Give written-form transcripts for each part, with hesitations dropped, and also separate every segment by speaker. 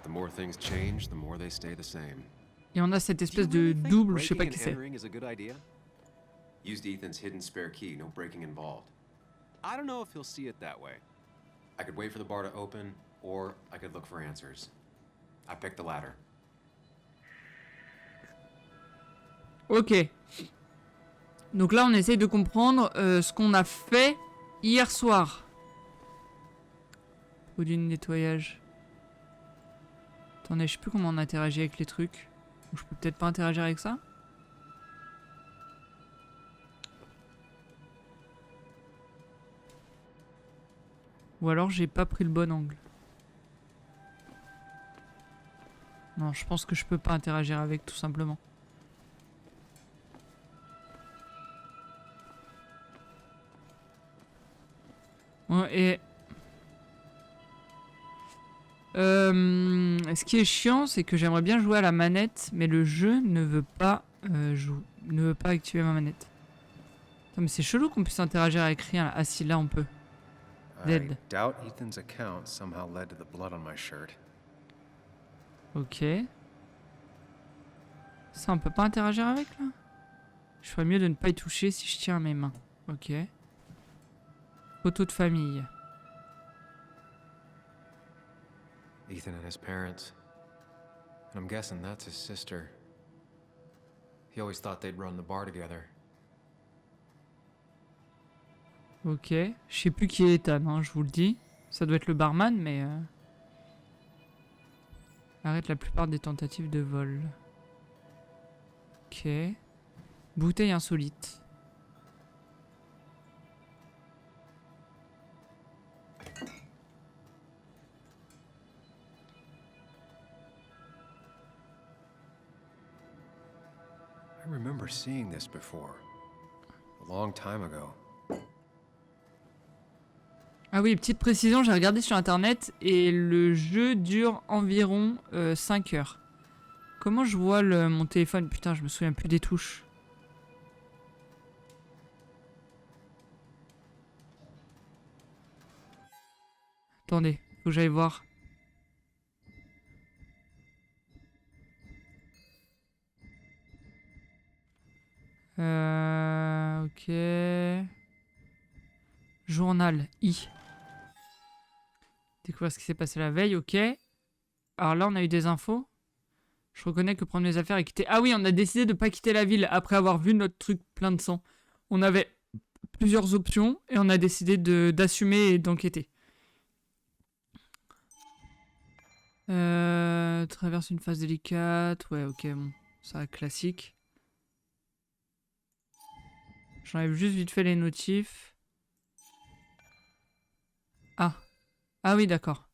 Speaker 1: The more things change, the more they stay the same.
Speaker 2: Et on a cette espèce de double, je sais pas qui c'est.
Speaker 1: Used Ethan's hidden spare key, no breaking involved.
Speaker 3: I don't know if he'll see it that way.
Speaker 1: I could wait for the bar to open, or I could look for answers. I picked the latter.
Speaker 2: Ok. Donc là, on essaye de comprendre ce qu'on a fait hier soir. Produit de nettoyage. Attendez, je sais plus comment on interagit avec les trucs. Je peux peut-être pas interagir avec ça. Ou alors j'ai pas pris le bon angle. Non, je pense que je peux pas interagir avec tout simplement. Ouais, et... ce qui est chiant, c'est que j'aimerais bien jouer à la manette, mais le jeu ne veut pas ne veut pas activer ma manette. Attends, mais c'est chelou qu'on puisse interagir avec rien. Là. Ah si, là on peut. Dead. Ok. Ça, on peut pas interagir avec là? Je ferais mieux de ne pas y toucher si je tiens à mes mains. Ok. Photo de famille.
Speaker 1: Ethan and his parents. And I'm guessing that's his sister. He always thought they'd run the bar together.
Speaker 2: Ok. Je sais plus qui est Ethan, hein, je vous le dis. Ça doit être le barman, mais... Arrête la plupart des tentatives de vol. Ok. Bouteille insolite.
Speaker 1: I remember seeing this before. A long time ago.
Speaker 2: Ah oui, petite précision, j'ai regardé sur internet et le jeu dure environ 5 heures. Comment je vois mon téléphone? Putain, je me souviens plus des touches. Attendez, faut que j'aille voir. Ok. Journal, I. Découvrir ce qui s'est passé la veille, ok. Alors là, on a eu des infos. Je reconnais que prendre mes affaires et quitter... Ah oui, on a décidé de pas quitter la ville après avoir vu notre truc plein de sang. On avait plusieurs options et on a décidé d'assumer et d'enquêter. Traverse une phase délicate. Ouais, ok, bon. Ça, classique. J'enlève juste vite fait les notifs. Ah. Ah oui, d'accord.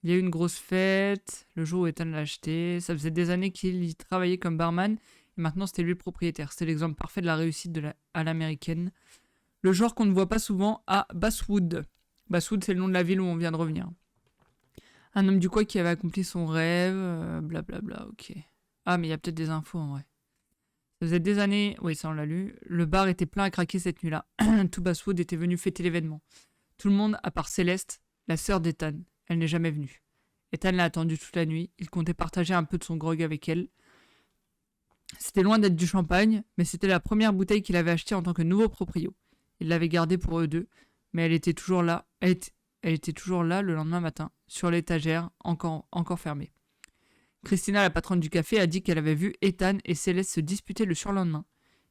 Speaker 2: Il y a eu une grosse fête, le jour où Ethan l'a acheté. Ça faisait des années qu'il y travaillait comme barman. Et maintenant, c'était lui le propriétaire. C'était l'exemple parfait de la réussite à l'américaine. Le genre qu'on ne voit pas souvent à Basswood. Basswood, c'est le nom de la ville où on vient de revenir. Un homme du coin qui avait accompli son rêve. Blablabla, ok. Ah, mais il y a peut-être des infos en vrai. Ça faisait des années... Oui, ça on l'a lu. Le bar était plein à craquer cette nuit-là. Tout Basswood était venu fêter l'événement. Tout le monde, à part Céleste, la sœur d'Ethan. Elle n'est jamais venue. Ethan l'a attendue toute la nuit. Il comptait partager un peu de son grog avec elle. C'était loin d'être du champagne, mais c'était la première bouteille qu'il avait achetée en tant que nouveau proprio. Il l'avait gardée pour eux deux, mais elle était toujours là. Elle était toujours là le lendemain matin, sur l'étagère, encore fermée. Christina, la patronne du café, a dit qu'elle avait vu Ethan et Céleste se disputer le surlendemain.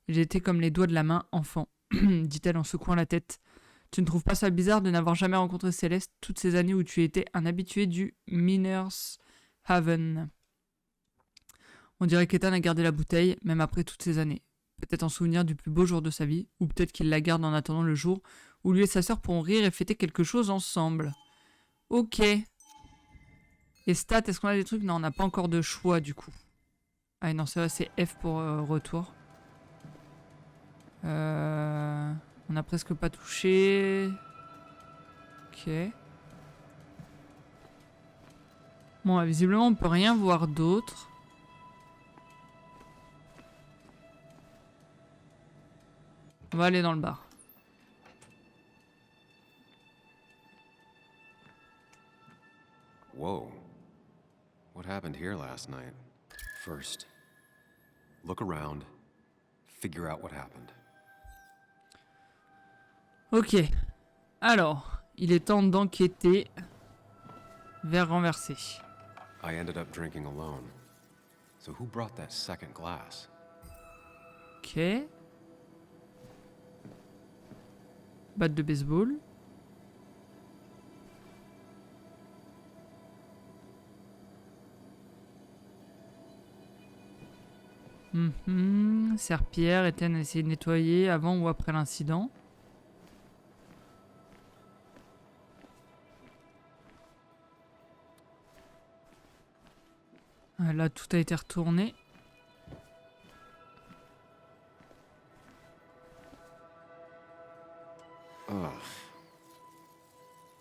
Speaker 2: Ils étaient comme les doigts de la main enfants, dit-elle en secouant la tête. Tu ne trouves pas ça bizarre de n'avoir jamais rencontré Céleste toutes ces années où tu étais un habitué du Miner's Haven? On dirait qu'Ethan a gardé la bouteille, même après toutes ces années. Peut-être en souvenir du plus beau jour de sa vie, ou peut-être qu'il la garde en attendant le jour où lui et sa sœur pourront rire et fêter quelque chose ensemble. Ok. Et stats, est-ce qu'on a des trucs? Non, on n'a pas encore de choix du coup. Ah non, c'est vrai, c'est F pour retour. On a presque pas touché. Ok. Bon, visiblement, on peut rien voir d'autre. On va aller dans le bar.
Speaker 1: Whoa.
Speaker 3: What happened here last night? First, look around, figure out what happened.
Speaker 2: Ok. Alors, il est temps d'enquêter. Verre renversé.
Speaker 3: I ended up drinking alone. So who brought that second glass?
Speaker 2: Ok. Batte de baseball. Serpillère, Étienne a essayé de nettoyer avant ou après l'incident. Là, tout a été retourné.
Speaker 3: Ugh.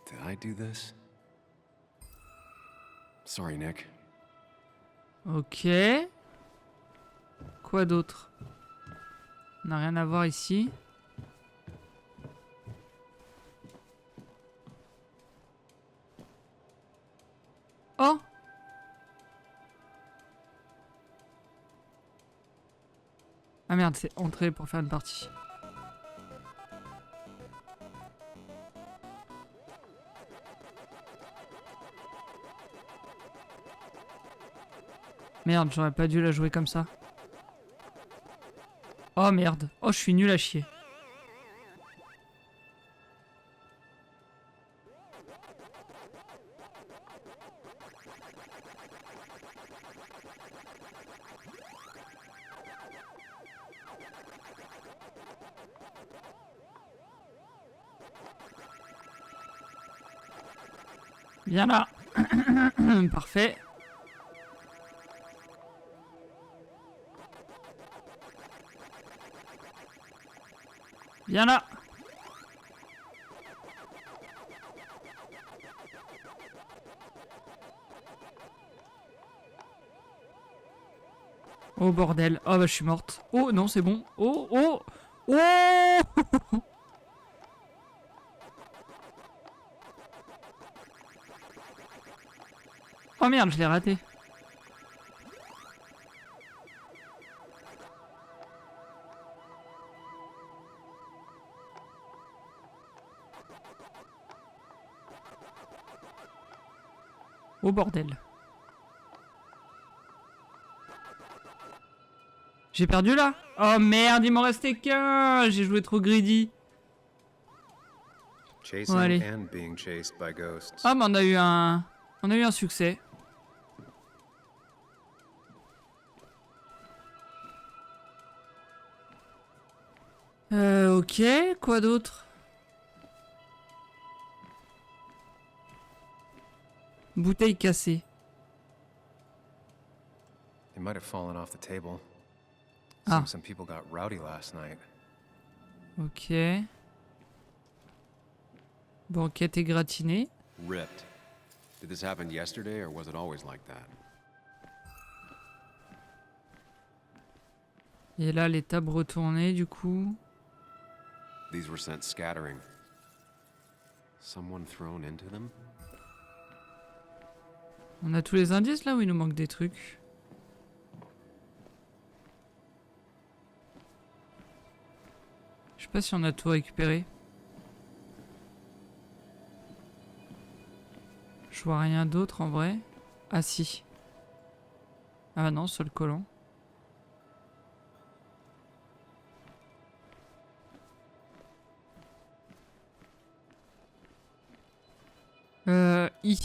Speaker 3: Did I do this? Sorry, Nick.
Speaker 2: Ok. Quoi d'autre? On n'a rien à voir ici. Oh! Ah merde, c'est entrée pour faire une partie. Merde, j'aurais pas dû la jouer comme ça. Oh merde. Oh, je suis nul à chier. Viens là. Parfait. Viens là. Oh bordel. Oh bah je suis morte. Oh non c'est bon. Oh oh. Oh. Oh merde, je l'ai raté. Oh bordel. J'ai perdu là? Oh merde, il m'en restait qu'un. J'ai joué trop greedy.
Speaker 3: Chasing
Speaker 2: allez.
Speaker 3: and being chased by ghosts.
Speaker 2: Ah mais on a eu un succès. Ok, quoi d'autre? Bouteille cassée.
Speaker 1: It might have fallen off the table.
Speaker 2: Ah.
Speaker 1: Seems some people got rowdy last night.
Speaker 2: Ok. Banquette égratignée.
Speaker 3: Ripped. Did this happen yesterday or was it always like that?
Speaker 2: Et là, les tables retournées, du coup.
Speaker 3: These were sent scattering. Someone thrown into them?
Speaker 2: On a tous les indices là ou il nous manque des trucs? Je sais pas si on a tout récupéré. Je vois rien d'autre en vrai. Ah si. Ah non, sur le collant. I.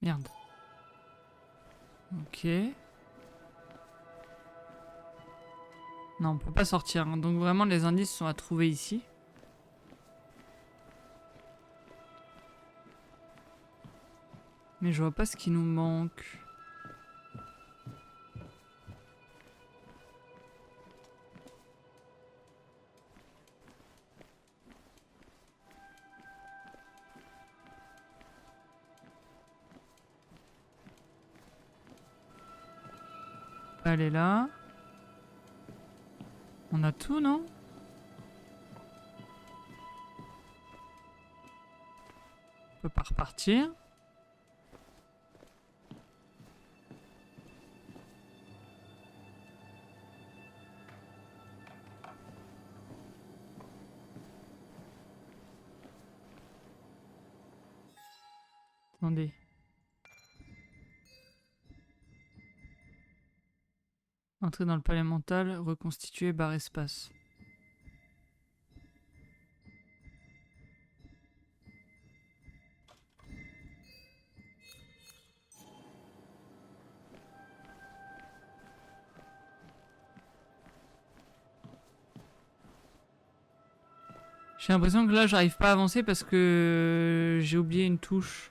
Speaker 2: Merde. Ok. Non, on peut pas sortir. Hein. Donc vraiment, les indices sont à trouver ici. Mais je vois pas ce qui nous manque. Elle est là. On a tout, non? On peut pas repartir. Attendez. Entrer dans le palais mental, reconstituer barre espace. J'ai l'impression que là j'arrive pas à avancer parce que j'ai oublié une touche.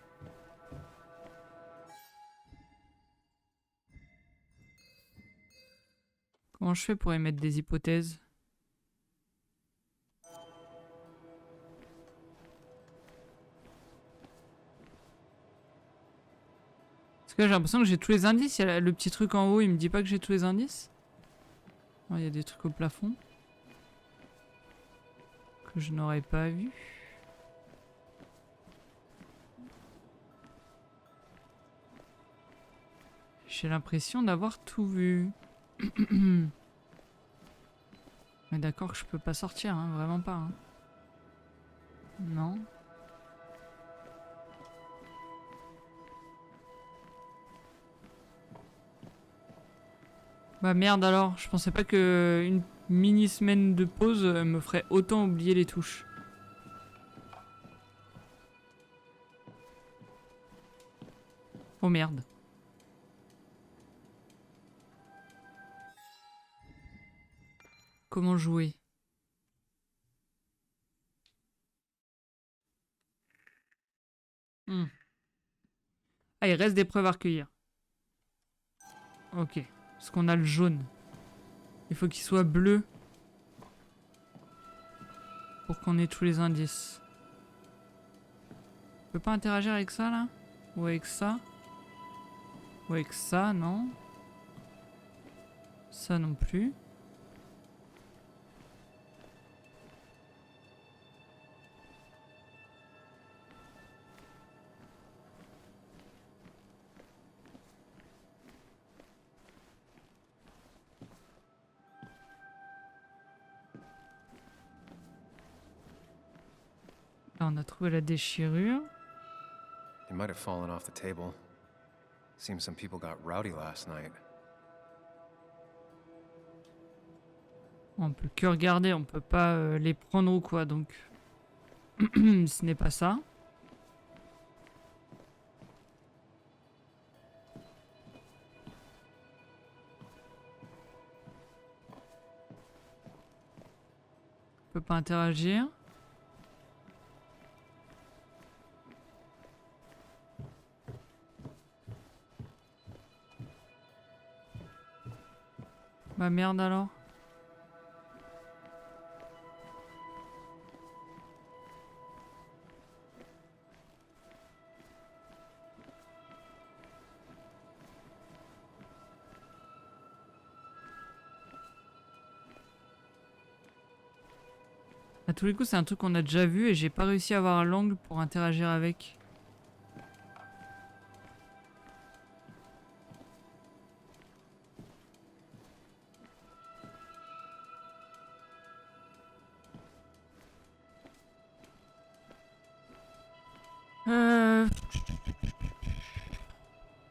Speaker 2: Comment je fais pour émettre des hypothèses? Parce que là j'ai l'impression que j'ai tous les indices. Il y a le petit truc en haut, il me dit pas que j'ai tous les indices. Oh, il y a des trucs au plafond. Que je n'aurais pas vu. J'ai l'impression d'avoir tout vu. Mais d'accord que je peux pas sortir, hein, vraiment pas. Hein. Non. Bah merde alors, je pensais pas que une mini semaine de pause me ferait autant oublier les touches. Oh merde. Comment jouer? Ah, il reste des preuves à recueillir. Ok. Parce qu'on a le jaune. Il faut qu'il soit bleu. Pour qu'on ait tous les indices. On peut pas interagir avec ça là? Ou avec ça? Ou avec ça, non? Ça non plus. Là, on a trouvé la déchirure.
Speaker 3: They might have fallen off the table. Seems some people got rowdy last night.
Speaker 2: On peut que regarder, on peut pas les prendre ou quoi, donc ce n'est pas ça. On peut pas interagir. Bah merde alors. À tous les coups, c'est un truc qu'on a déjà vu et j'ai pas réussi à avoir l'angle pour interagir avec.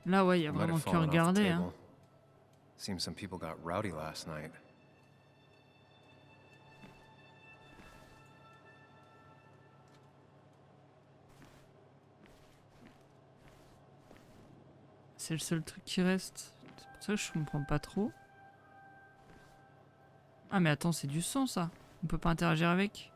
Speaker 2: Là, ouais, il y a
Speaker 3: They might
Speaker 2: vraiment
Speaker 3: have
Speaker 2: que
Speaker 3: fallen off the
Speaker 2: regarder. Hein.
Speaker 3: table. Seems some people got rowdy last night.
Speaker 2: C'est le seul truc qui reste. C'est pour ça que je comprends pas trop. Ah mais attends, c'est du sang ça. On peut pas interagir avec.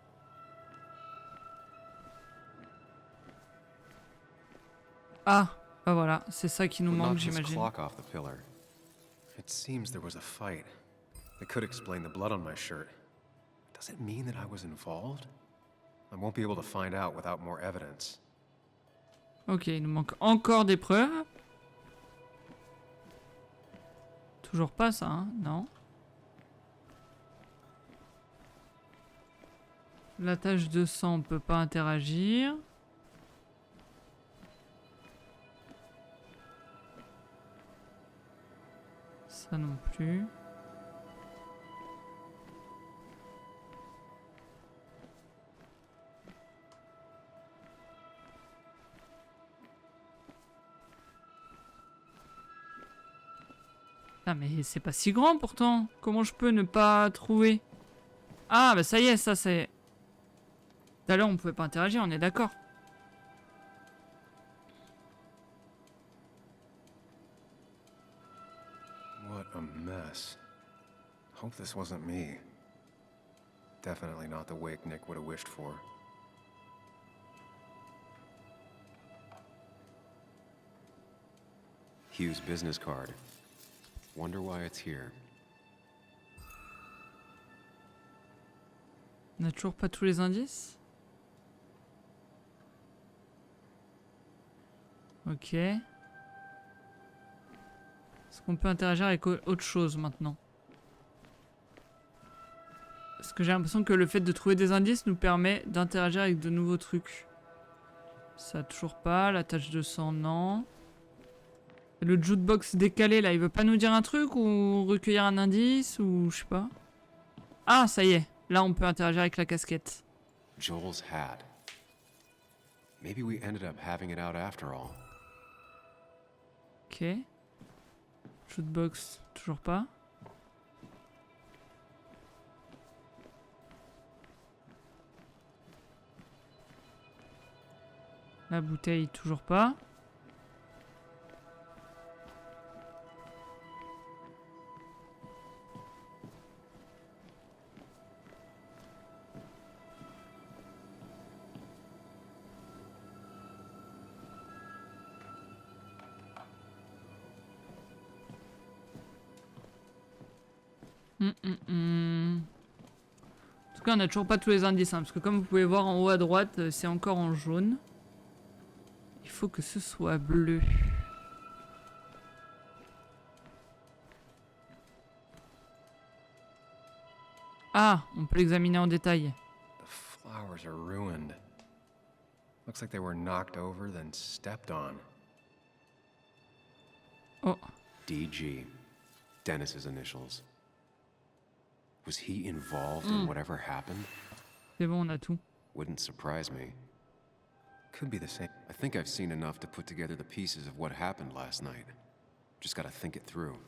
Speaker 2: Ah, bah voilà, c'est ça qui nous
Speaker 3: What
Speaker 2: manque,
Speaker 3: knocked this
Speaker 2: j'imagine.
Speaker 3: clock off the pillar? It seems there was a fight. It could explain the blood on my shirt. Does it mean that I was involved? I won't be able to find out without more evidence.
Speaker 2: Ok, il nous manque encore des preuves. Toujours pas ça, hein? Non. La tache de sang, on peut pas interagir. Ça non plus. Ah mais c'est pas si grand pourtant. Comment je peux ne pas trouver? Ah bah ça y est, ça c'est... Tout à l'heure on pouvait pas interagir, on est d'accord.
Speaker 3: What a mess. Hope this wasn't me. Definitely not the wake Nick would have wished for. Hugh's business card. Wonder why it's here.
Speaker 2: On a toujours pas tous les indices. Ok. Est-ce qu'on peut interagir avec autre chose maintenant? Parce que j'ai l'impression que le fait de trouver des indices nous permet d'interagir avec de nouveaux trucs. Ça toujours pas. La tache de sang, non. Le jukebox décalé là, il veut pas nous dire un truc ou recueillir un indice ou je sais pas. Ah, ça y est. Là, on peut interagir avec la casquette.
Speaker 3: Joel's hat. Maybe we ended up having it out after all.
Speaker 2: Ok. Jukebox, toujours pas. La bouteille, toujours pas. En tout cas, on n'a toujours pas tous les indices, hein, parce que comme vous pouvez voir en haut à droite, c'est encore en jaune. Il faut que ce soit bleu. Ah, on peut l'examiner en détail.
Speaker 3: The flowers are ruined. Looks like they were knocked over, then stepped on.
Speaker 2: Oh,
Speaker 3: DG. Dennis's initials. Was he involved in whatever happened?
Speaker 2: c'est bon, on a tout.
Speaker 3: Wouldn't surprise me. Could be the same. I think I've seen enough to put together the pieces of what happened last night. Just gotta think it through.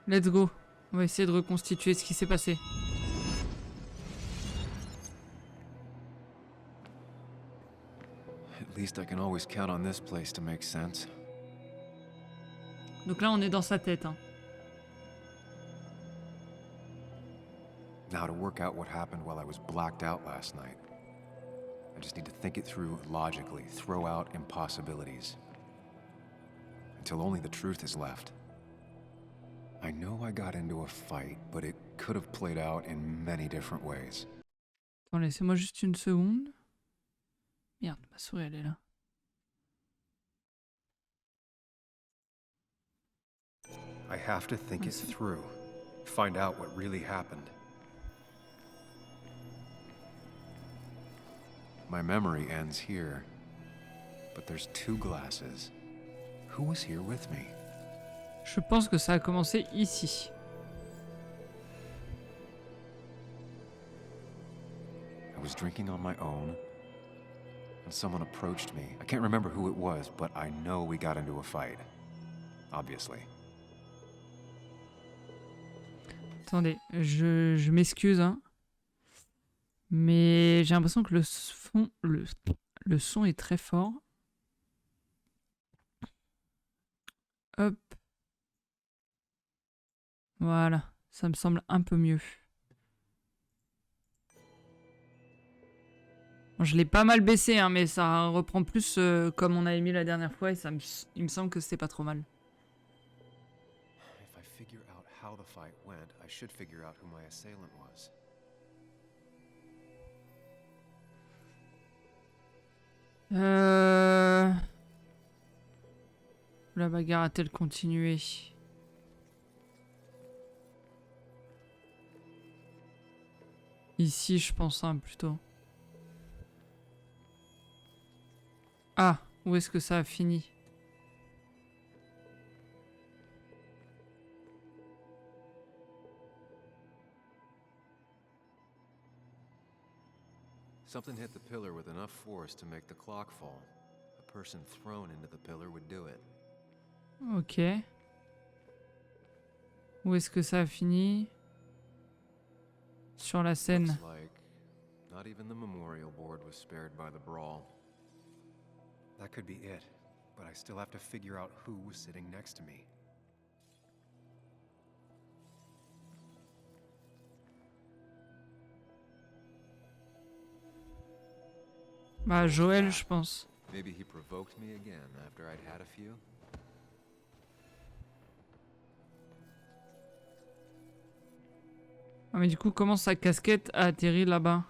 Speaker 2: Let's go. On va essayer de reconstituer ce qui s'est passé.
Speaker 3: At least I can always count on this place to make sense.
Speaker 2: Donc là, on est dans sa tête. Hein.
Speaker 3: Now to work out what happened while I was blacked out last night. I just need to think it through logically, throw out impossibilities. Until only the truth is left. I know I got into a fight, but it could have played out in many different ways.
Speaker 2: Attends, laissez-moi juste une seconde. Merde, ma souris, elle est là.
Speaker 3: I have to think it through. Find out what really happened. My memory ends here. But there's two glasses. Who was here with me?
Speaker 2: Je pense que ça a commencé ici.
Speaker 3: I was drinking on my own, and someone approached me. I can't remember who it was, but I know we got into a fight. Obviously.
Speaker 2: Attendez, je m'excuse, hein. Mais j'ai l'impression que le son est très fort. Hop. Voilà, ça me semble un peu mieux. Bon, je l'ai pas mal baissé, hein, mais ça reprend plus comme on avait mis la dernière fois et il me semble que c'était pas trop mal.
Speaker 3: If I figure out how the fight went, I should figure out who my assailant was.
Speaker 2: La bagarre a-t-elle continué? Ici, je pense, hein, plutôt. Ah, où est-ce que ça a fini?
Speaker 3: Something hit the pillar with enough force to make the clock fall. A person thrown into the pillar would do it.
Speaker 2: Ok. Où est-ce que ça a fini? Sur la scène.
Speaker 3: Looks like not even the memorial board was spared by the brawl.
Speaker 1: That could be it, but I still have to figure out who was sitting next to me.
Speaker 2: Bah, Joël, je pense.
Speaker 3: Maybe he provoked me again after I'd had a few.
Speaker 2: Ah, mais du coup, comment sa casquette a atterri là-bas?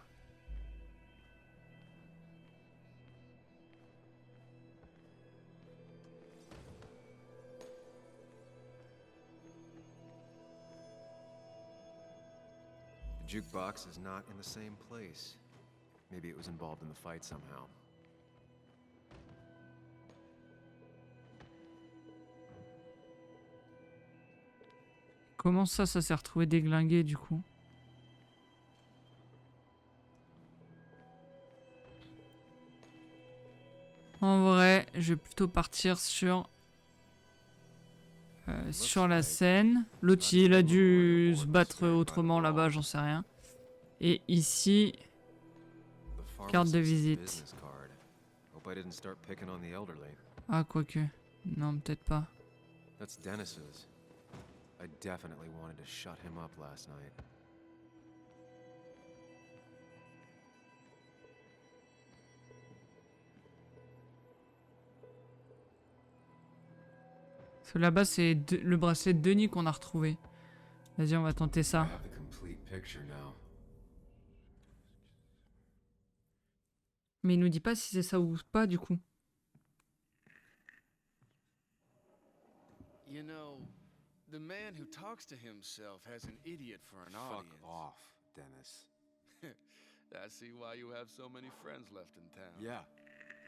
Speaker 3: The jukebox is not in the same place. Maybe it was involved in the fight somehow.
Speaker 2: Comment ça s'est retrouvé déglingué du coup? En vrai, je vais plutôt partir sur la scène. L'autre, il a dû se battre autrement là-bas, j'en sais rien. Et ici, carte de visite. Ah, quoique. Non, peut-être pas.
Speaker 3: That's Dennis's. I definitely wanted to shut him up last night.
Speaker 2: Parce que là-bas, c'est le bracelet de Denis qu'on a retrouvé. Vas-y, on va tenter
Speaker 3: I
Speaker 2: ça.
Speaker 3: have the complete picture now.
Speaker 2: Mais il nous dit pas si c'est ça ou pas, du coup.
Speaker 4: You know, the man who talks to himself has an idiot for an
Speaker 3: Fuck
Speaker 4: audience.
Speaker 3: off, Dennis.
Speaker 4: I see why you have so many friends left in town.
Speaker 3: Yeah,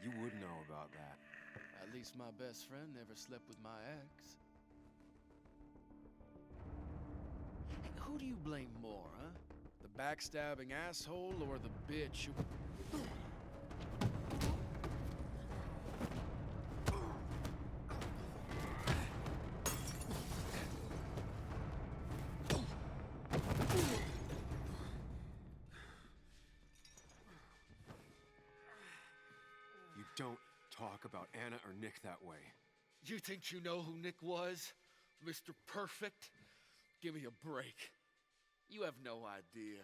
Speaker 3: you would know about that.
Speaker 4: At least my best friend never slept with my ex. Hey, who do you blame more, huh? The backstabbing asshole or the bitch who...
Speaker 3: You don't talk about Anna or Nick that way.
Speaker 4: You think you know who Nick was? Mr. Perfect? Give me a break. You have no idea.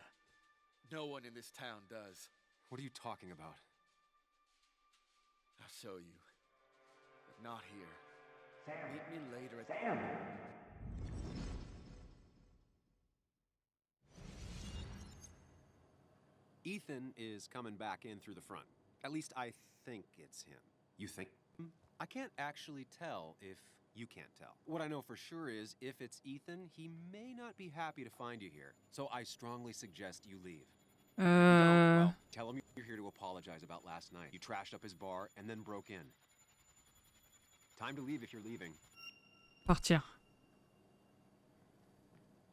Speaker 4: No one in this town does.
Speaker 3: What are you talking about?
Speaker 4: I'll show you. But not here. Meet me later at
Speaker 5: Sam!
Speaker 6: Ethan is coming back in through the front. At least I think it's him.
Speaker 3: You think?
Speaker 6: I can't actually tell if you can't tell. What I know for sure is if it's Ethan, he may not be happy to find you here. So I strongly suggest you leave. Well, tell him you're here to apologize about last night. You trashed up his bar and then broke in. Time to leave if you're leaving.
Speaker 2: Partir.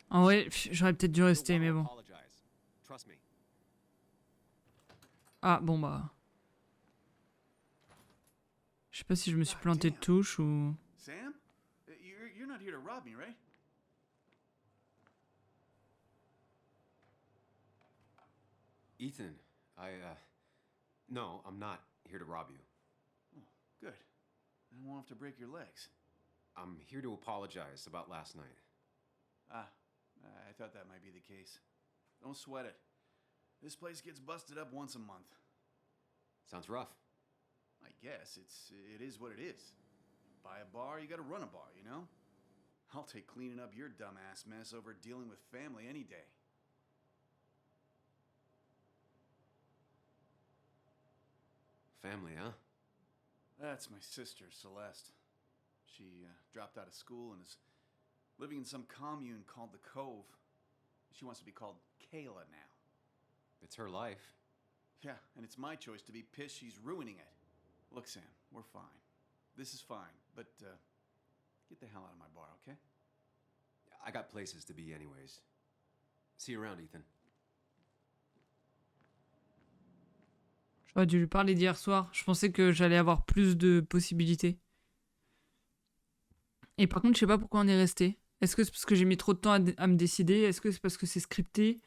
Speaker 2: En vrai, j'aurais peut-être dû rester,
Speaker 6: You'll
Speaker 2: mais
Speaker 6: wanna
Speaker 2: bon.
Speaker 6: apologize. Trust me.
Speaker 2: Ah, bon bah. Je sais pas si je me suis planté de touche ou...
Speaker 5: Sam? You're not here to rob me, right?
Speaker 3: Ethan, no, I'm not here to rob you.
Speaker 5: Oh, good. I won't have to break your legs.
Speaker 3: I'm here to apologize about last night.
Speaker 5: Ah, I thought that might be the case. Don't sweat it. This place gets busted up once a month.
Speaker 3: Sounds rough.
Speaker 5: I guess it is what it is. Buy a bar, you gotta run a bar, you know? I'll take cleaning up your dumbass mess over dealing with family any day.
Speaker 3: Family, huh?
Speaker 5: That's my sister, Celeste. She dropped out of school and is living in some commune called the Cove. She wants to be called Kayla now.
Speaker 3: It's her life.
Speaker 5: Yeah, and it's my choice to be pissed she's ruining it. Look, Sam, we're fine. This is fine, but get the hell out of my bar, okay?
Speaker 3: I got places to be anyways. See you around, Ethan.
Speaker 2: J'aurais dû lui parler d'hier soir. Je pensais que j'allais avoir plus de possibilités. Et par contre, je sais pas pourquoi on est resté. Est-ce que c'est parce que j'ai mis trop de temps à me décider? Est-ce que c'est parce que c'est scripté?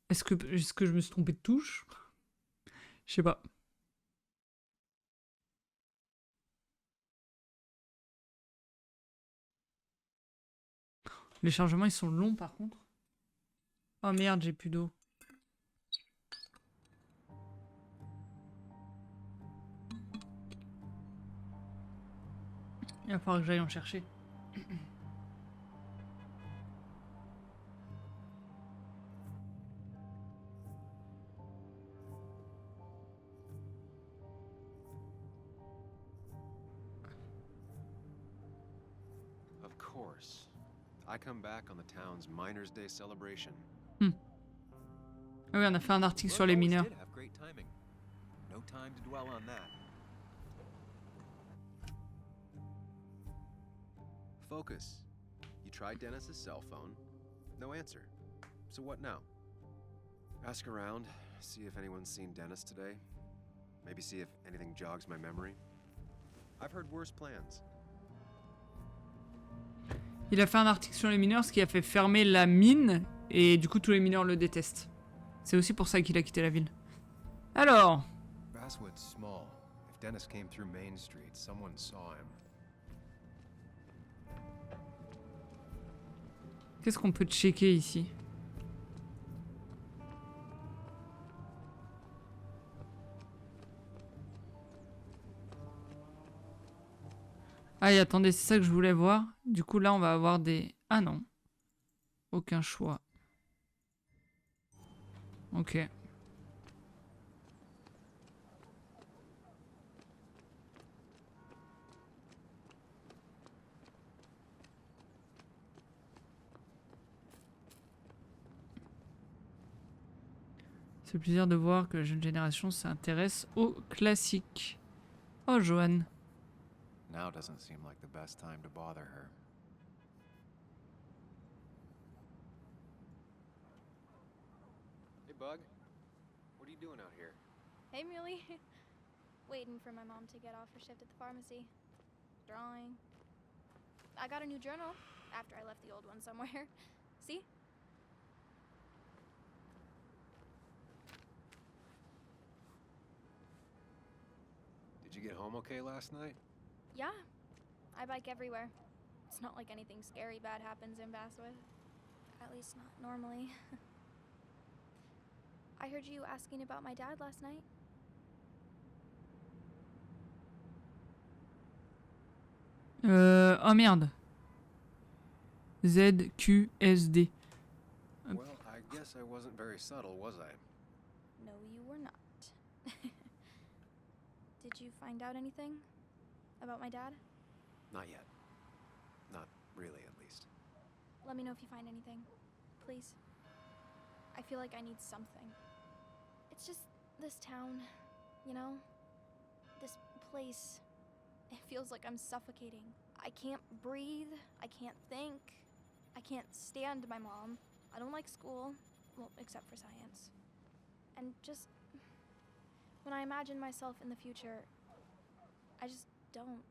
Speaker 2: Est-ce que je me suis trompé de touche? Je sais pas. Les chargements, ils sont longs par contre. Oh merde, j'ai plus d'eau. Il va falloir que j'aille en chercher.
Speaker 6: Of course. I come back on the town's Miners' Day celebration.
Speaker 2: Ah oui, on a fait un article sur les
Speaker 6: Always
Speaker 2: mineurs.
Speaker 6: did have great timing. No time to dwell on that. Focus. You tried Dennis's cell phone. No answer. So what now? Ask around, see if anyone's seen Dennis today. Maybe see if anything jogs my memory. I've heard worse plans.
Speaker 2: Il a fait un article sur les mineurs, ce qui a fait fermer la mine, et du coup tous les mineurs le détestent. C'est aussi pour ça qu'il a quitté la ville. Alors,
Speaker 3: Basswood's small. If Dennis came through Main Street, someone saw him.
Speaker 2: qu'est-ce qu'on peut checker ici? Ah, et attendez, c'est ça que je voulais voir. Du coup, là, on va avoir des... Ah non. Aucun choix. Ok. C'est plaisir de voir que la jeune génération s'intéresse aux classiques. Oh, Joanne.
Speaker 3: Now doesn't seem like the best time to bother her.
Speaker 6: Hey, Bug. What are you doing out here?
Speaker 7: Hey, Muley. Waiting for my mom to get off her shift at the pharmacy. Drawing. I got a new journal after I left the old one somewhere. See?
Speaker 6: Did you get home okay last night?
Speaker 7: Yeah. I bike everywhere. It's not like anything scary bad happens in Basswood. At least not normally. I heard you asking about my dad last night.
Speaker 2: Oh merde. ZQSD.
Speaker 6: Well, I guess I wasn't very subtle, was I?
Speaker 7: No, you were not. Did you find out anything about my dad?
Speaker 6: Not yet. Not really, at least.
Speaker 7: Let me know if you find anything. Please. I feel like I need something. It's just this town, you know? This place. It feels like I'm suffocating. I can't breathe. I can't think. I can't stand my mom. I don't like school. Well, except for science. And just... when I imagine myself in the future, I just don't...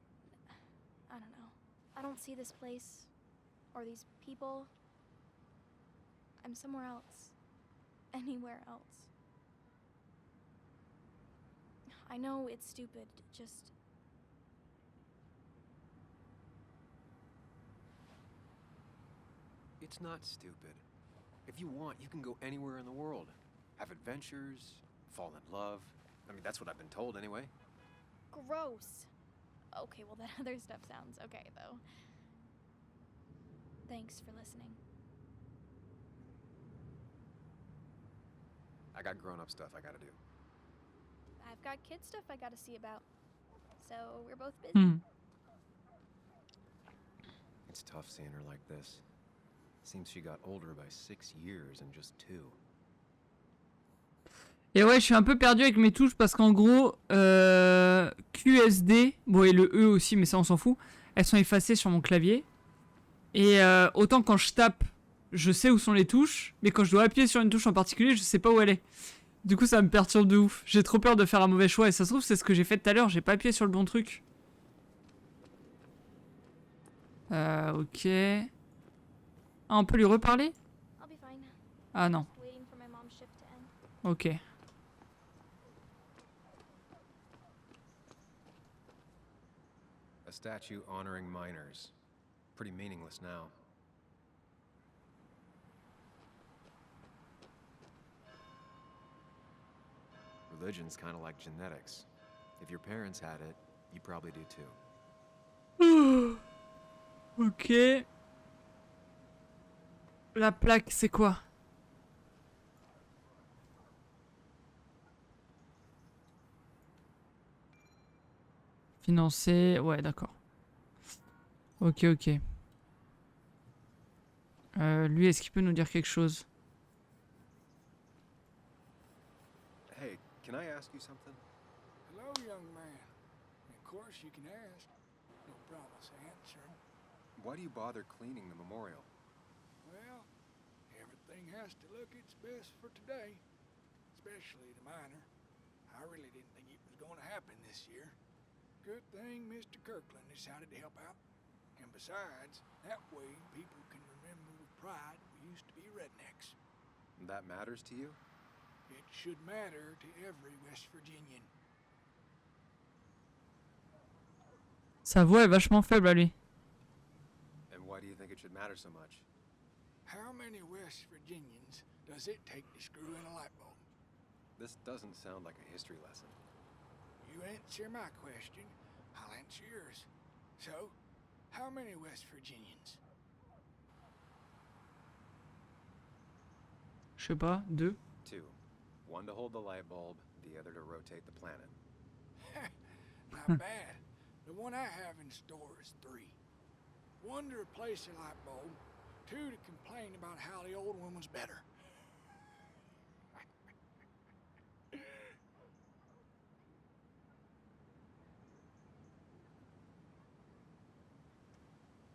Speaker 7: I don't know. I don't see this place. Or these people. I'm somewhere else. Anywhere else. I know it's stupid, just...
Speaker 6: It's not stupid. If you want, you can go anywhere in the world. Have adventures, fall in love. I mean, that's what I've been told anyway.
Speaker 7: Gross. Okay, well that other stuff sounds okay, though. Thanks for listening.
Speaker 6: I got grown-up stuff I gotta do.
Speaker 7: I've got kid stuff I gotta see about. So we're both busy.
Speaker 2: Hmm.
Speaker 3: It's tough seeing her like this. Seems she got older by 6 years in just 2.
Speaker 2: Et ouais, je suis un peu perdu avec mes touches parce qu'en gros, QSD, bon et le E aussi, mais ça on s'en fout, elles sont effacées sur mon clavier. Et autant quand je tape, je sais où sont les touches, mais quand je dois appuyer sur une touche en particulier, je sais pas où elle est. Du coup, ça me perturbe de ouf. J'ai trop peur de faire un mauvais choix. Et ça se trouve, c'est ce que j'ai fait tout à l'heure. J'ai pas appuyé sur le bon truc. Ok. Ah, on peut lui reparler?
Speaker 7: I'll be fine.
Speaker 2: Ah non.
Speaker 7: Just waiting for my mom's shift to end.
Speaker 2: Ok.
Speaker 3: A statue honoring miners. Pretty meaningless now. Religion's kind of like genetics. If your parents had it, you probably do too.
Speaker 2: Ok. La plaque, c'est quoi? Financer. Ouais, d'accord. Ok, ok. Lui, est-ce qu'il peut nous dire quelque chose?
Speaker 3: Hey, can I ask you something?
Speaker 8: Hello, young man. Of course you can ask. No promise answering.
Speaker 3: Why do you bother cleaning the memorial?
Speaker 8: Well, everything has to look its best for today. Especially the miner. I really didn't think it was going to happen this year. Good thing Mr. Kirkland decided to help out. And besides, that way people can remember with pride we used to be rednecks.
Speaker 3: That matters to you?
Speaker 8: It should matter to every West Virginian.
Speaker 2: Sa voix est vachement faible à lui.
Speaker 3: And why do you think it should matter so much?
Speaker 8: How many West Virginians does it take to screw in a light bulb?
Speaker 3: This doesn't sound like a history lesson.
Speaker 8: You answer my question, I'll answer yours. So, how many West Virginians?
Speaker 2: Je sais pas, 2.
Speaker 3: Two. One to hold the light bulb, the other to rotate the planet.
Speaker 8: Not bad. The one I have in store is 3. 1 to replace the light bulb, 2 to complain about how the old one was better.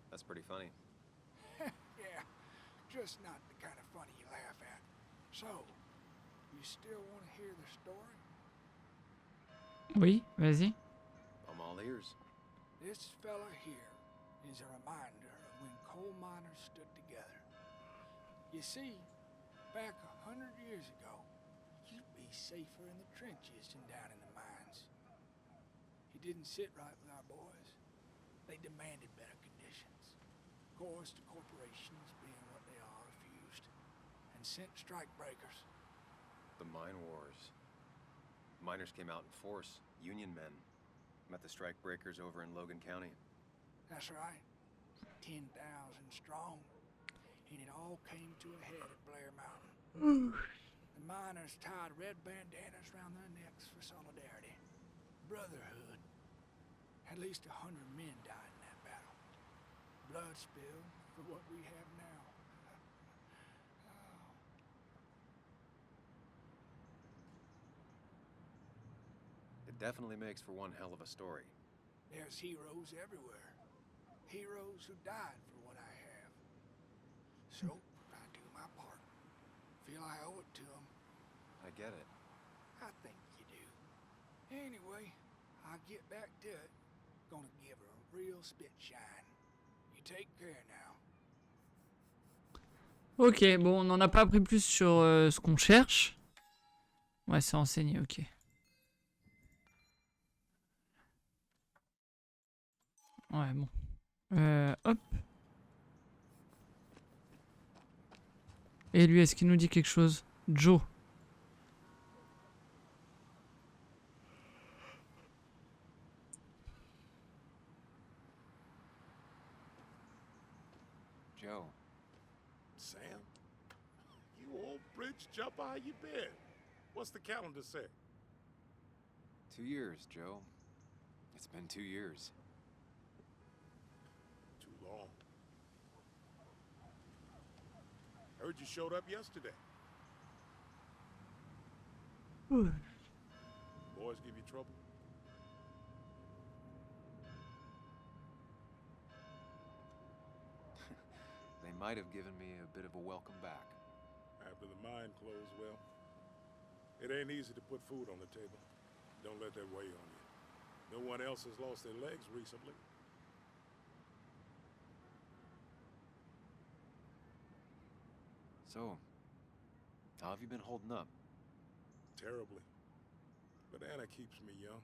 Speaker 3: That's pretty funny.
Speaker 8: Yeah, just not the kind of funny you laugh at. So, you still want to hear the story?
Speaker 2: Oui, vas-y.
Speaker 3: I'm all ears.
Speaker 8: This fella here is a reminder of when coal miners stood together. You see, back 100 years ago, you'd be safer in the trenches than down in the mines. He didn't sit right with our boys. They demanded better conditions. Of course, the corporations, being what they are, refused and sent strike breakers.
Speaker 3: The mine wars. Miners came out in force, Union men. Met the strike breakers over in Logan County.
Speaker 8: That's right. 10,000 strong. And it all came to a head at Blair Mountain. The miners tied red bandanas around their necks for solidarity. Brotherhood. At least 100 men died in that battle. Blood spilled for what we have now. Oh.
Speaker 3: It definitely makes for one hell of a story.
Speaker 8: There's heroes everywhere. Heroes who died for what I have. So, I do my part. Feel I owe it to them.
Speaker 3: I get it.
Speaker 8: I think you do. Anyway, I'll get back to it. Gonna give her a real spit shine. You take care now.
Speaker 2: Ok, bon, on n'en a pas appris plus sur ce qu'on cherche. Ouais, c'est enseigné, ok. Ouais, bon. Hop. Et lui, est-ce qu'il nous dit quelque chose? Joe.
Speaker 3: Joe,
Speaker 9: Sam, you old bridge jumper, how you been? What's the calendar say?
Speaker 3: 2 years, Joe. It's been 2 years.
Speaker 9: Too long. Heard you showed up yesterday. Boys give you trouble?
Speaker 3: They might have given me a bit of a welcome back.
Speaker 9: After the mine closed, well, It ain't easy to put food on the table. Don't let that weigh on you. No one else has lost their legs recently.
Speaker 3: So, how have you been holding up?
Speaker 9: Terribly. But Anna keeps me young.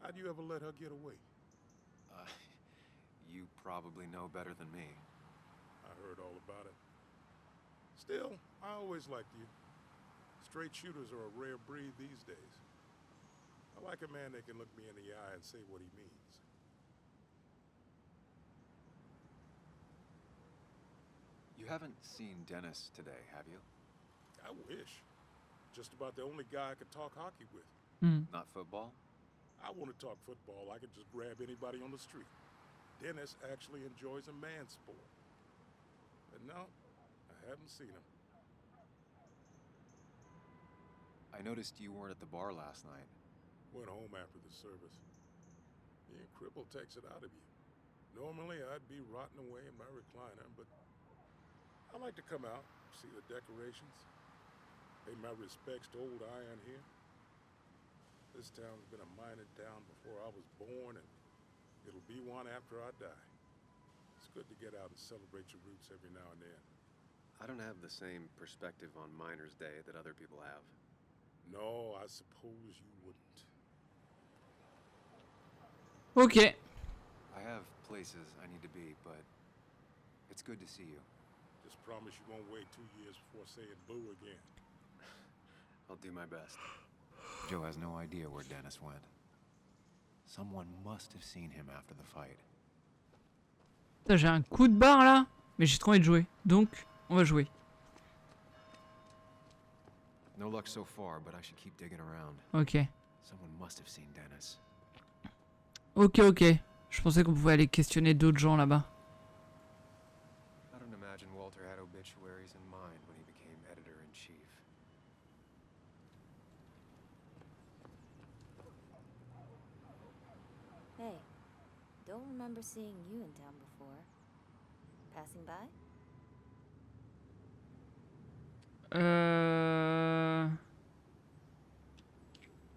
Speaker 9: How'd you ever let her get away?
Speaker 3: You probably know better than me.
Speaker 9: I heard all about it. Still, I always liked you. Straight shooters are a rare breed these days. I like a man that can look me in the eye and say what he means.
Speaker 3: You haven't seen Dennis today, have you?
Speaker 9: I wish. Just about the only guy I could talk hockey with.
Speaker 3: Not football?
Speaker 9: I want to talk football. I could just grab anybody on the street. Dennis actually enjoys a man's sport. But no, I haven't seen him.
Speaker 3: I noticed you weren't at the bar last night.
Speaker 9: Went home after the service. Being crippled takes it out of you. Normally, I'd be rotting away in my recliner, but I like to come out, see the decorations, pay my respects to old Iron here. This town's been a mining town before I was born, and it'll be one after I die. It's good to get out and celebrate your roots every now and then.
Speaker 3: I don't have the same perspective on Miners' Day that other people have.
Speaker 9: No, I suppose you wouldn't.
Speaker 2: Ok.
Speaker 3: I have places I need to be, but it's good to see you.
Speaker 9: Just promise you won't wait 2 years before saying boo again.
Speaker 3: I'll do my best. Joe has no idea where Dennis went. Someone must have seen him after the fight.
Speaker 2: Putain, j'ai un coup de barre là, mais j'ai trop envie de jouer. Donc, on va jouer.
Speaker 3: No luck so far, but I should keep digging around.
Speaker 2: Ok.
Speaker 3: Someone must have seen Dennis.
Speaker 2: Ok, ok. Je pensais qu'on pouvait aller questionner d'autres gens là-bas.
Speaker 3: I don't imagine Walter had obituaries in mind when he became editor-in-chief.
Speaker 10: Hey, don't remember seeing you in town before. Passing by?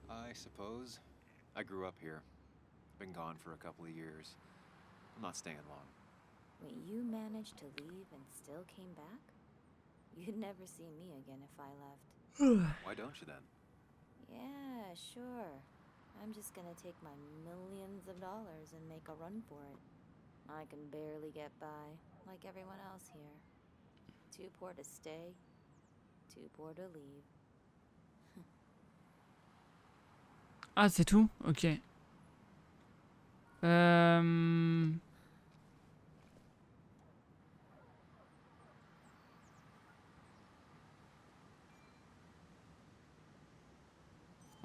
Speaker 3: I suppose. I grew up here. Been gone for a couple of years. I'm not staying long.
Speaker 10: Wait, you managed to leave and still came back? You'd never see me again if I left.
Speaker 3: Why don't you then?
Speaker 10: Yeah, sure. I'm just gonna take my millions of dollars and make a run for it. I can barely get by, like everyone else here. Too poor to stay, too poor to leave.
Speaker 2: Ah, c'est tout? Ok.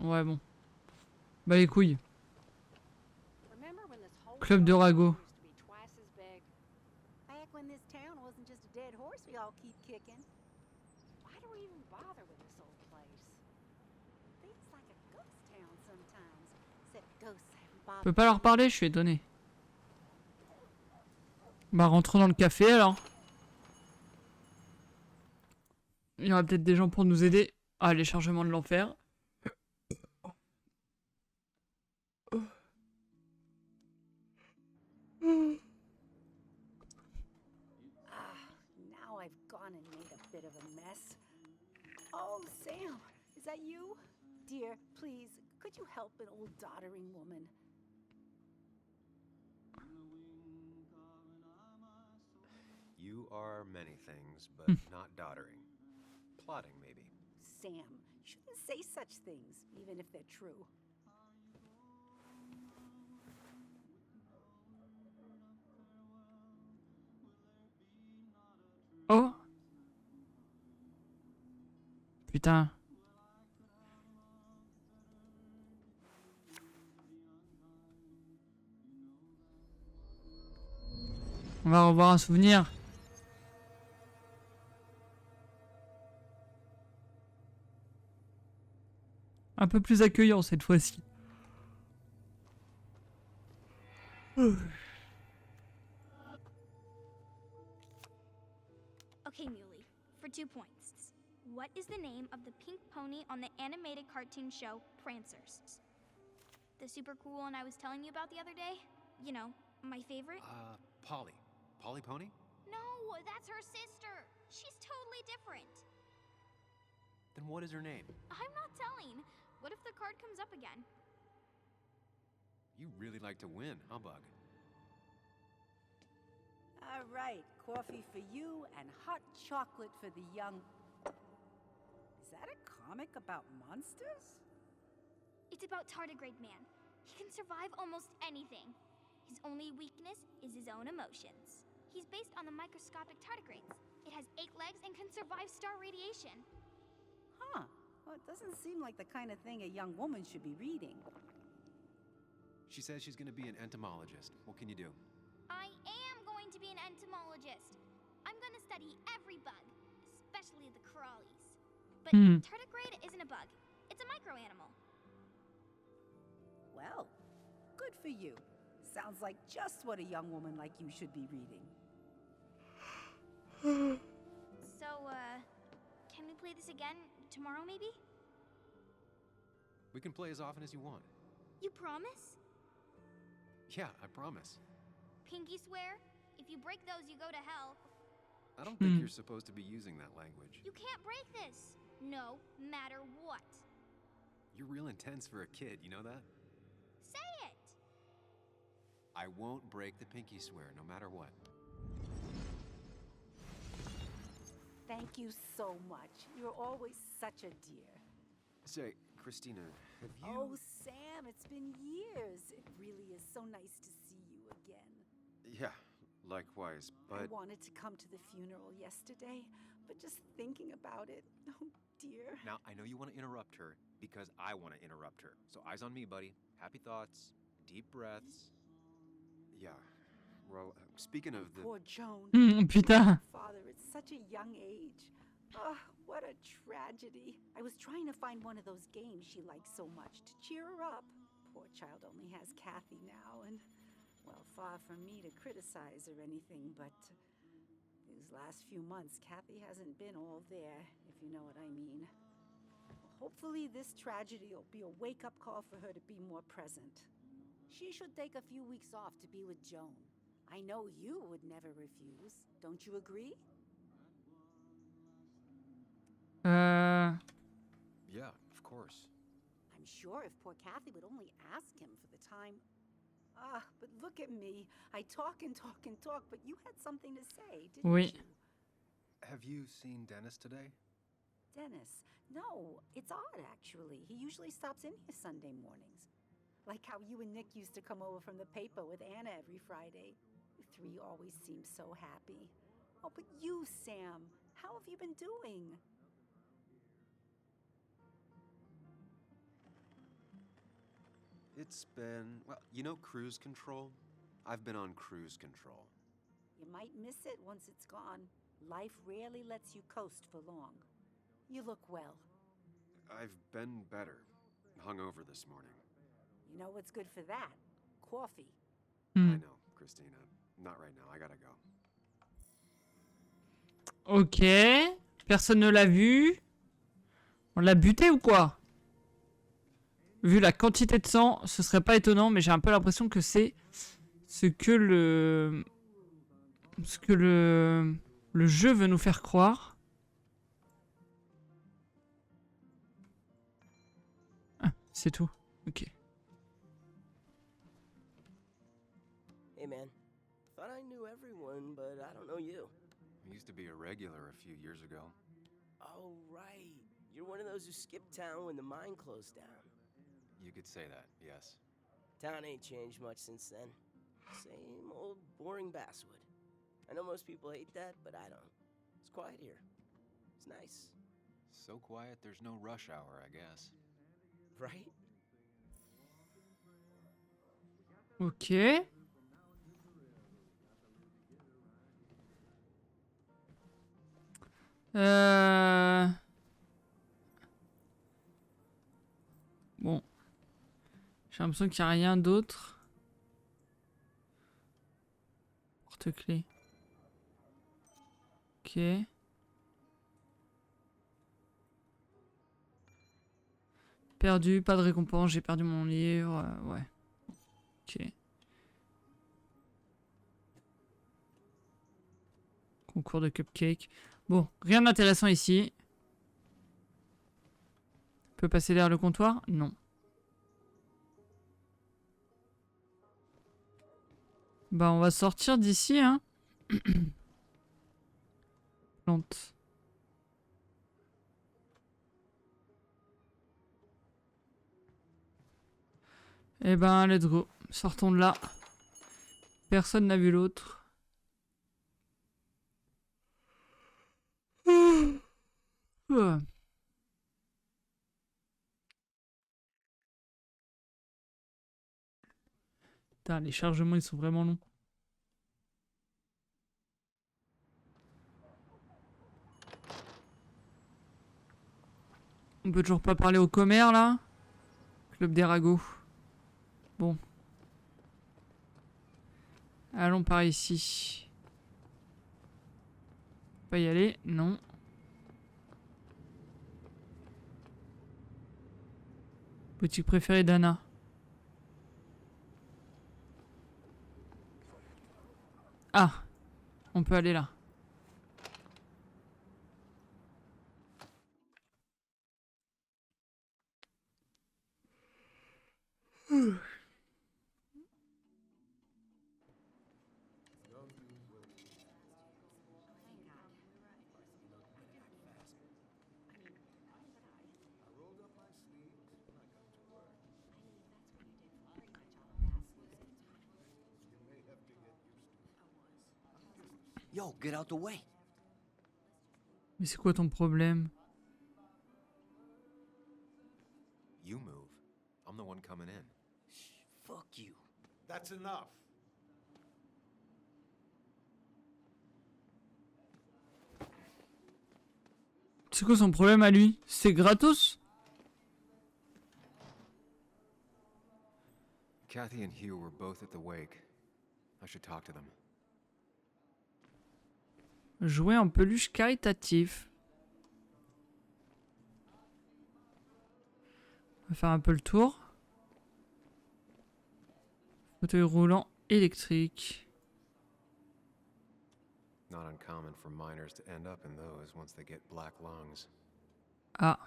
Speaker 2: Ouais, bon. Bah les couilles. Club de ragot.
Speaker 11: Back when this town wasn't just a dead horse we all keep kicking. Why do we even bother with this old place? Feels like a ghost town sometimes. Except ghosts haven't
Speaker 2: Je
Speaker 11: bothered.
Speaker 2: peux pas leur parler, je suis étonné. Bah rentrons dans le café alors. Il y aura peut-être des gens pour nous aider. Ah, les chargements de l'enfer.
Speaker 11: Now I've gone and made a bit of a mess. Oh, Sam, is that you? Dear, please, could you help an old doddering woman?
Speaker 6: You are many things, but not doddering. Plotting, maybe.
Speaker 11: Sam, you shouldn't say such things, even if they're true.
Speaker 2: Oh. Putain. On va revoir un souvenir. Un peu plus accueillant cette fois-ci.
Speaker 7: Okay, Muley, for 2 points. What is the name of the pink pony on the animated cartoon show Prancers? The super cool one I was telling you about the other day? You know, my favorite?
Speaker 3: Polly. Polly Pony?
Speaker 7: No, that's her sister. She's totally different.
Speaker 3: Then what is her name?
Speaker 7: I'm not telling. What if the card comes up again?
Speaker 3: You really like to win, huh, Bug?
Speaker 11: All right, coffee for you and hot chocolate for the young... Is that a comic about monsters?
Speaker 7: It's about Tardigrade Man. He can survive almost anything. His only weakness is his own emotions. He's based on the microscopic tardigrades. It has 8 legs and can survive star radiation.
Speaker 11: Huh. Well, it doesn't seem like the kind of thing a young woman should be reading.
Speaker 3: She says she's gonna be an entomologist. What can you do?
Speaker 7: I am going to be an entomologist. I'm going to study every bug, especially the crawlies. But tardigrade isn't a bug. It's a microanimal.
Speaker 11: Well, good for you. Sounds like just what a young woman like you should be reading.
Speaker 7: So, can we play this again tomorrow, maybe?
Speaker 3: We can play as often as you want.
Speaker 7: You promise?
Speaker 3: Yeah, I promise.
Speaker 7: Pinky swear? If you break those, you go to hell.
Speaker 3: I don't think you're supposed to be using that language.
Speaker 7: You can't break this. No matter what.
Speaker 3: You're real intense for a kid, you know that?
Speaker 7: Say it!
Speaker 3: I won't break the pinky swear, no matter what.
Speaker 11: Thank you so much. You're always such a dear.
Speaker 3: Say, Christina, have you...
Speaker 11: Oh, Sam, it's been years. It really is so nice to see you again.
Speaker 3: Yeah, likewise, but...
Speaker 11: I wanted to come to the funeral yesterday, but just thinking about it, oh dear.
Speaker 3: Now, I know you want to interrupt her, because I want to interrupt her. So eyes on me, buddy. Happy thoughts, deep breaths. Yeah, well, speaking of the...
Speaker 11: Poor Joan.
Speaker 2: Putain.
Speaker 11: Father at such a young age. Oh, what a tragedy. I was trying to find one of those games she likes so much to cheer her up. Poor child only has Kathy now, and, well, far from me to criticize or anything, but these last few months, Kathy hasn't been all there, if you know what I mean. Hopefully this tragedy will be a wake-up call for her to be more present. She should take a few weeks off to be with Joan. I know you would never refuse. Don't you agree?
Speaker 3: Yeah, of course.
Speaker 11: I'm sure if poor Kathy would only ask him for the time... but look at me. I talk and talk and talk, but you had something to say, didn't
Speaker 2: Oui.
Speaker 11: you?
Speaker 3: Have you seen Dennis today?
Speaker 11: Dennis? No, it's odd, actually. He usually stops in here Sunday mornings. Like how you and Nick used to come over from the paper with Anna every Friday. The 3 always seem so happy. Oh, but you, Sam, how have you been doing?
Speaker 3: It's been, well, you know cruise control? I've been on cruise control.
Speaker 11: You might miss it once it's gone. Life rarely lets you coast for long. You look well.
Speaker 3: I've been better. Hungover this morning.
Speaker 11: You know what's good for that? Coffee.
Speaker 3: I know, Christina. Not right now, I gotta go.
Speaker 2: Ok. Personne ne l'a vu. On l'a buté ou quoi? Vu la quantité de sang, ce serait pas étonnant, mais j'ai un peu l'impression que c'est ce que le jeu veut nous faire croire. Ah, c'est tout. Ok.
Speaker 12: Hey man, thought I knew everyone, but I don't know you.
Speaker 3: I used to be a regular a few years ago.
Speaker 12: Oh right, you're one of those who skipped town when the mine closed down.
Speaker 3: You could say that, yes.
Speaker 12: Town ain't changed much since then. Same old boring basswood. I know most people hate that, but I don't. It's quiet here. It's nice.
Speaker 3: So quiet, there's no rush hour, I guess.
Speaker 12: Right?
Speaker 2: Ok. Bon. J'ai l'impression qu'il n'y a rien d'autre. Porte-clés. Ok. Perdu, pas de récompense, j'ai perdu mon livre. Ouais. Ok. Concours de cupcake. Bon, rien d'intéressant ici. On peut passer derrière le comptoir? Non. Bah, on va sortir d'ici, hein. Plante. Eh ben, let's go. Sortons de là. Personne n'a vu l'autre. Ouais. Putain, les chargements, ils sont vraiment longs. On peut toujours pas parler au commère, là? Club des ragots. Bon. Allons par ici. Pas y aller? Non. Boutique préférée d'Anna. Ah, on peut aller là.
Speaker 6: Yo, get out the way.
Speaker 2: Mais c'est quoi ton problème?
Speaker 3: You move. I'm the one coming in.
Speaker 6: Fuck you.
Speaker 9: That's enough.
Speaker 2: C'est quoi son problème à lui? C'est gratos?
Speaker 3: Kathy and Hugh were both at the wake. I should talk to them.
Speaker 2: Jouer en peluche caritatif. On va faire un peu le tour. Fauteuil roulant électrique.
Speaker 3: Not uncommon for miners to end up in those once they get black lungs.
Speaker 2: Ah.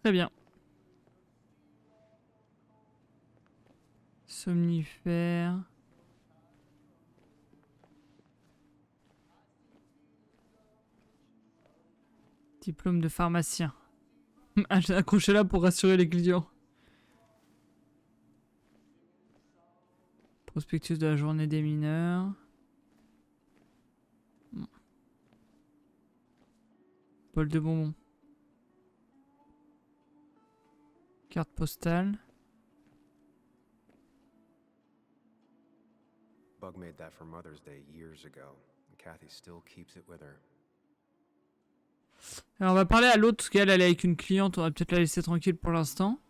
Speaker 2: Très bien. Somnifère. Diplôme de pharmacien. Accrochez là pour rassurer les clients. Prospectus de la journée des mineurs. Bon. Bol de bonbons. Carte postale.
Speaker 3: Bug made that for Mother's Day years ago, and Kathy still keeps it with her.
Speaker 2: Alors on va parler à l'autre, parce qu'elle est avec une cliente, on va peut-être la laisser tranquille pour l'instant.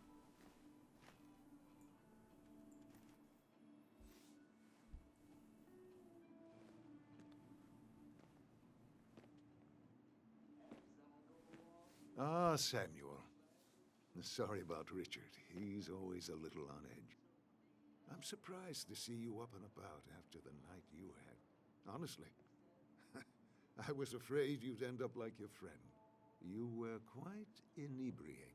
Speaker 13: Ah, Samuel. Sorry about Richard. He's always a little on edge. I'm surprised to see you up and about after the night you had. Honestly. I was afraid you'd end up like your friend. You were quite inebriated.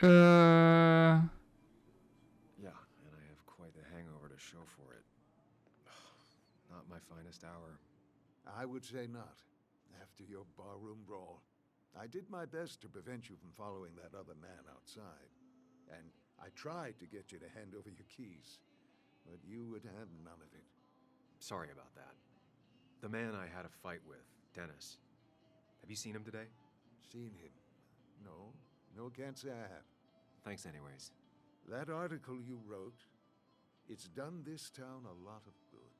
Speaker 3: Yeah, and I have quite the hangover to show for it. Not my finest hour.
Speaker 13: I would say not, after your barroom brawl. I did my best to prevent you from following that other man outside. And I tried to get you to hand over your keys. But you would have none of it.
Speaker 3: Sorry about that. The man I had a fight with, Dennis. Have you seen him today?
Speaker 13: Seen him? No. No, can't say I have.
Speaker 3: Thanks anyways.
Speaker 13: That article you wrote, it's done this town a lot of good.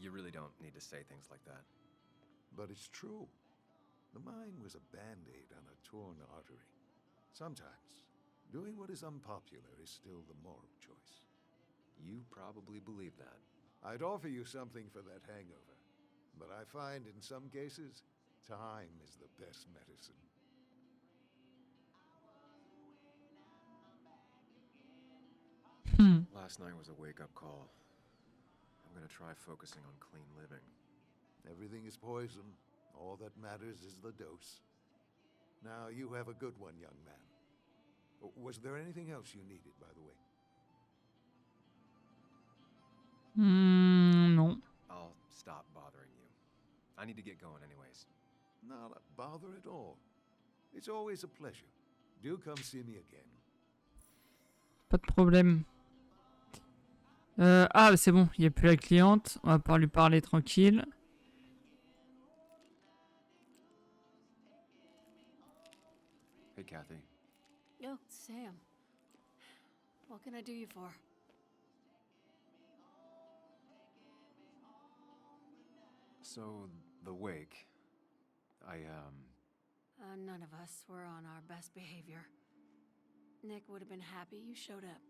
Speaker 3: You really don't need to say things like that.
Speaker 13: But it's true. The mine was a band-aid on a torn artery. Sometimes, doing what is unpopular is still the moral choice.
Speaker 3: You probably believe that.
Speaker 13: I'd offer you something for that hangover, but I find in some cases, time is the best medicine.
Speaker 3: Last night was a wake-up call. I'm gonna try focusing on clean living.
Speaker 13: Everything is poison. All that matters is the dose. Now, you have a good one, young man. Was there anything else you needed, by the way?
Speaker 2: Non.
Speaker 3: I'll stop bothering you. I need to get going anyways.
Speaker 13: Not a bother at all. It's always a pleasure. Do come see me again.
Speaker 2: Pas de problème. Ah, c'est bon, il n'y a plus la cliente. On va pouvoir lui parler tranquille.
Speaker 3: Hey, Kathy.
Speaker 14: Oh, Sam. What can I do you for?
Speaker 3: So, the wake.
Speaker 14: None of us were on our best behavior. Nick would have been happy you showed up,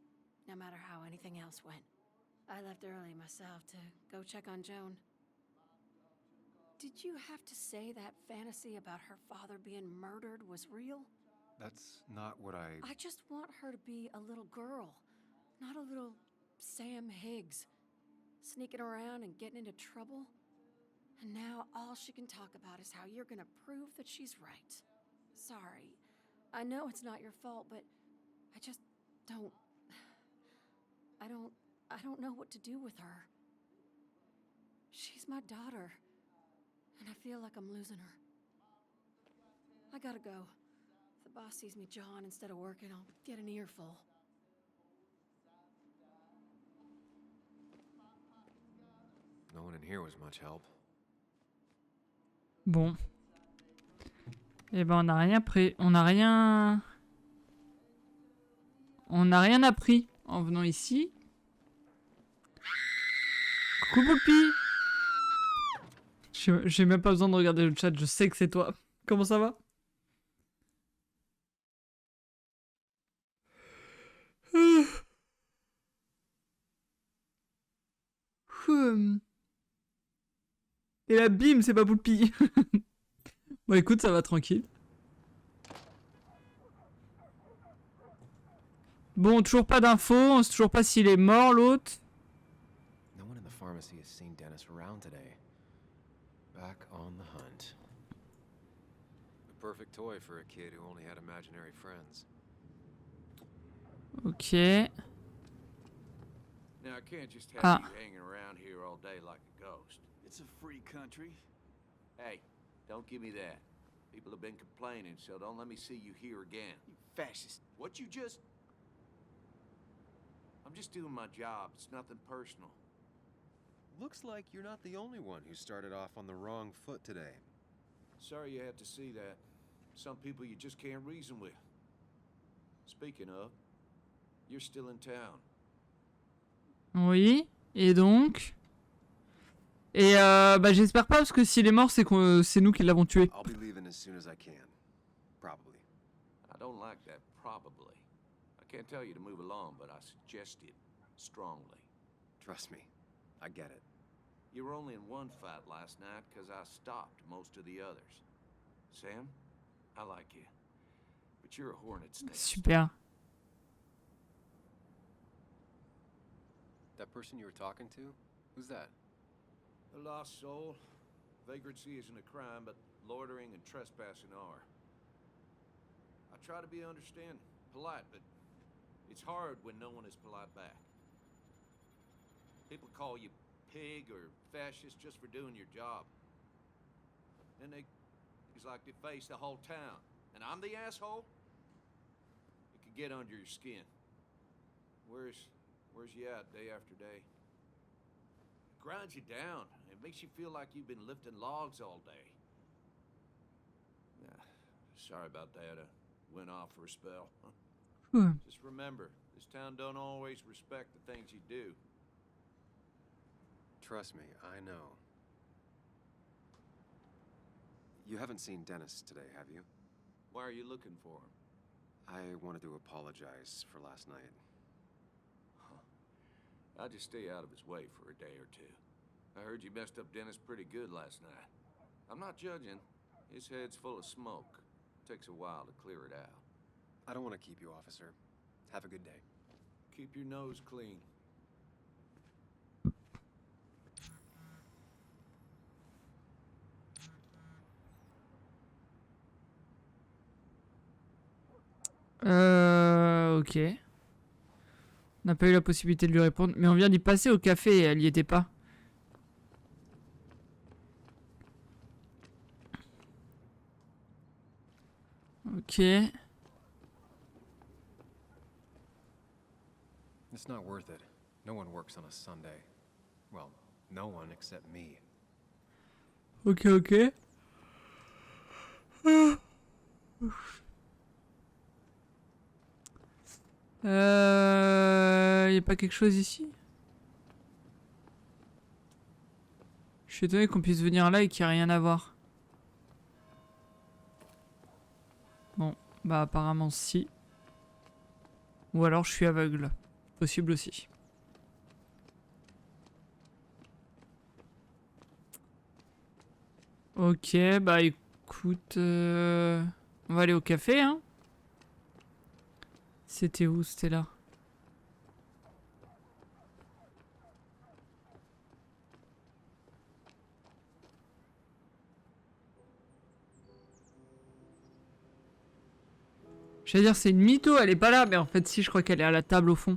Speaker 14: no matter how anything else went. I left early myself to go check on Joan. Did you have to say that fantasy about her father being murdered was real?
Speaker 3: That's not what
Speaker 14: I just want her to be a little girl, not a little Sam Higgs, sneaking around and getting into trouble. And now all she can talk about is how you're gonna prove that she's right. Sorry. I know it's not your fault, but I just don't... I don't know what to do with her. She's my daughter, and I feel like I'm losing her. I gotta go. If the boss sees me jawing instead of working, I'll get an earful.
Speaker 3: No one in here was much help.
Speaker 2: Bon. Eh ben, on n'a rien pris. On n'a rien... On n'a rien appris en venant ici. Coucou Poulpi. J'ai même pas besoin de regarder le chat, je sais que c'est toi. Comment ça va? Et là, bim, c'est pas Poulpi. Bon, écoute, ça va tranquille. Bon, toujours pas d'infos, on sait toujours pas s'il est mort, l'autre.
Speaker 3: No one in the pharmacy has seen Dennis around today. Back on the hunt. The perfect toy for a kid who only had imaginary friends.
Speaker 2: Ok.
Speaker 8: Now, I can't just have you hanging around here all day like a ghost.
Speaker 5: It's a free country.
Speaker 8: Hey, don't give me that. People have been complaining, so don't let me see you here again.
Speaker 5: You fascist.
Speaker 8: What you just... I'm just doing my job. It's nothing personal.
Speaker 3: Looks like you're not the only one who started off on the wrong foot today.
Speaker 8: Sorry you had to see that. Some people you just can't reason with. Speaking of, you're still in town.
Speaker 2: Oui, et donc... Et bah j'espère pas, parce que s'il est mort, c'est nous qui l'avons tué.
Speaker 3: I'll be leaving as soon as I can. Probably.
Speaker 8: I don't like that probably. I can't tell you to move along, but I suggest it strongly.
Speaker 3: Trust me, I get it.
Speaker 8: You were only in one fight last night because I stopped most of the others. Sam, I like you, but you're a hornet's nest.
Speaker 2: Super.
Speaker 3: That person you were talking to? Who's that?
Speaker 8: A lost soul. Vagrancy isn't a crime, but loitering and trespassing are. I try to be understanding, polite, but it's hard when no one is polite back. People call you pig or fascist just for doing your job. Then it's like they face the whole town. And I'm the asshole? It could get under your skin. Where's you at day after day? It grinds you down. It makes you feel like you've been lifting logs all day. Sorry about that. I went off for a spell. Just remember, this town don't always respect the things you do.
Speaker 3: Trust me, I know. You haven't seen Dennis today, have you?
Speaker 8: Why are you looking for him?
Speaker 3: I wanted to apologize for last night.
Speaker 13: I'll just stay out of his way for a day or two. I heard you messed up Dennis pretty good last night. I'm not judging. His head's full of smoke. Takes a while to clear it out.
Speaker 1: I don't want to keep you, officer. Have a good day.
Speaker 13: Keep your nose clean.
Speaker 2: Ok. On n'a pas eu la possibilité de lui répondre. Mais on vient d'y passer au café et elle y était pas. Ok.
Speaker 1: It's not worth it. No one works on a Sunday. Well, no one except me.
Speaker 2: Ok, ok. Y a pas quelque chose ici? Je suis étonné qu'on puisse venir là et qu'il n'y ait rien à voir. Bon, bah apparemment si. Ou alors je suis aveugle. Possible aussi. Ok, bah écoute... On va aller au café, hein. C'était où? C'était là. J'allais dire c'est une mytho, elle est pas là, mais en fait si, je crois qu'elle est à la table au fond.